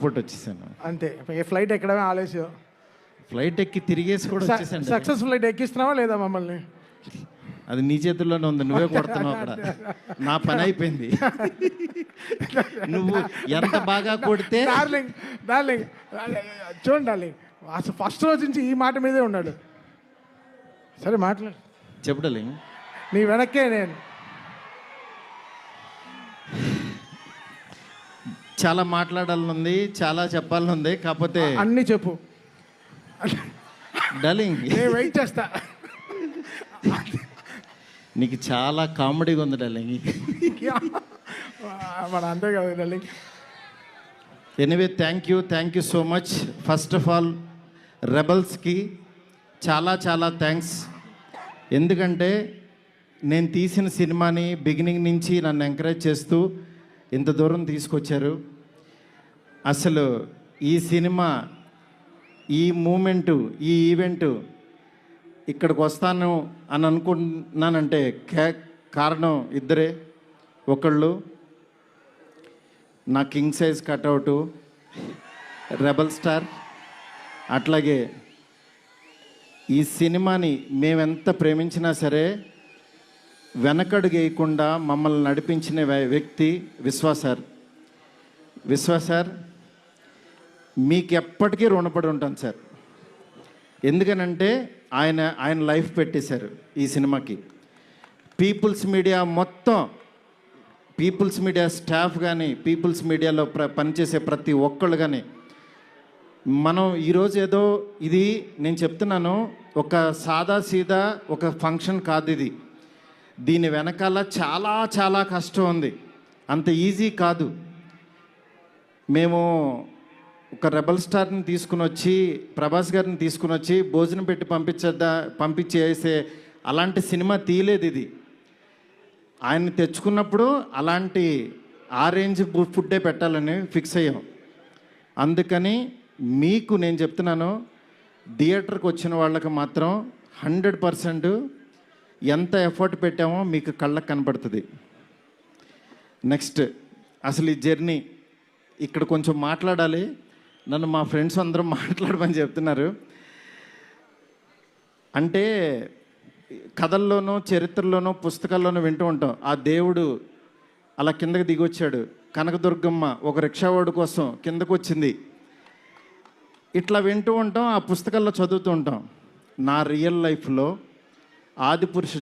ఇప్పుడు వచ్చేసాను. అంతే, ఫ్లైట్ ఎక్కడమే ఆలస్యం. ఫ్లైట్ ఎక్కి తిరిగేసి కూడా వచ్చేసాను. సక్సెస్ ఫ్లైట్ ఎక్కిస్తున్నావా లేదా మమ్మల్ని? అది నీ చేతుల్లోనే ఉంది, నువ్వే కొడుతున్నావు అక్కడ. నా పని అయిపోయింది. నువ్వు ఎంత బాగా కొడితే. డార్లింగ్ డార్లింగ్ చూడండి డార్లింగ్, అసలు ఫస్ట్ రోజు నుంచి ఈ మాట మీదే ఉన్నాడు. సరే మాట్లాడు, చెప్పడలే. నీ వెనక్కే నేను. చాలా మాట్లాడాలనుంది, చాలా చెప్పాలనుంది, కాకపోతే అన్నీ చెప్పు డార్లింగ్. నేను వెయిట్ చేస్తా. నీకు చాలా కామెడీగా ఉంది డార్లింగ్. మన అంతే కదా darling. Anyway thank you so much. First of all రెబల్స్కి చాలా చాలా థ్యాంక్స్. ఎందుకంటే నేను తీసిన సినిమాని బిగినింగ్ నుంచి నన్ను ఎంకరేజ్ చేస్తూ ఇంత దూరం తీసుకొచ్చారు. అసలు ఈ సినిమా, ఈ మూమెంటు, ఈ ఈవెంటు ఇక్కడికి వస్తాను అని అనుకుంటున్నానంటే కారణం ఇద్దరే. ఒకళ్ళు నా కింగ్ సైజ్ కట్అవుటు రెబల్ స్టార్, అట్లాగే ఈ సినిమాని మేమెంత ప్రేమించినా సరే వెనకడుగు వేయకుండా మమ్మల్ని నడిపించిన వ్యక్తి విశ్వ సార్. మీకు ఎప్పటికీ రుణపడి ఉంటాను సార్. ఎందుకనంటే ఆయన లైఫ్ పెట్టేశారు ఈ సినిమాకి. పీపుల్స్ మీడియా మొత్తం, పీపుల్స్ మీడియా స్టాఫ్ కానీ, పీపుల్స్ మీడియాలో పనిచేసే ప్రతి ఒక్కళ్ళు కానీ, మనం ఈరోజు ఏదో ఇది నేను చెప్తున్నాను, ఒక సాదా సీదా ఒక ఫంక్షన్ కాదు ఇది. దీని వెనకాల చాలా చాలా కష్టం ఉంది, అంత ఈజీ కాదు. మేము ఒక రెబల్ స్టార్ని తీసుకుని వచ్చి, ప్రభాస్ గారిని తీసుకుని వచ్చి భోజనం పెట్టి పంపించేసే అలాంటి సినిమా తీయలేదు ఇది. ఆయన్ని తెచ్చుకున్నప్పుడు అలాంటి ఆ రేంజ్ ఫుడ్డే పెట్టాలని ఫిక్స్ అయ్యాం. అందుకని మీకు నేను చెప్తున్నాను, థియేటర్కి వచ్చిన వాళ్ళకి మాత్రం 100% ఎంత ఎఫర్ట్ పెట్టామో మీకు కళ్ళకు కనపడుతుంది. నెక్స్ట్ అసలు ఈ జర్నీ ఇక్కడ కొంచెం మాట్లాడాలి. నన్ను మా ఫ్రెండ్స్ అందరూ మాట్లాడమని చెప్తున్నారు. అంటే కథల్లోనూ, చరిత్రలోనూ, పుస్తకాల్లోనూ వింటూ ఉంటాం, ఆ దేవుడు అలా కిందకి దిగొచ్చాడు, కనకదుర్గమ్మ ఒక రిక్షావాడు కోసం కిందకు వచ్చింది, ఇట్లా వింటూ ఉంటాం, ఆ పుస్తకాల్లో చదువుతూ ఉంటాం. నా రియల్ లైఫ్లో ఆదిపురుష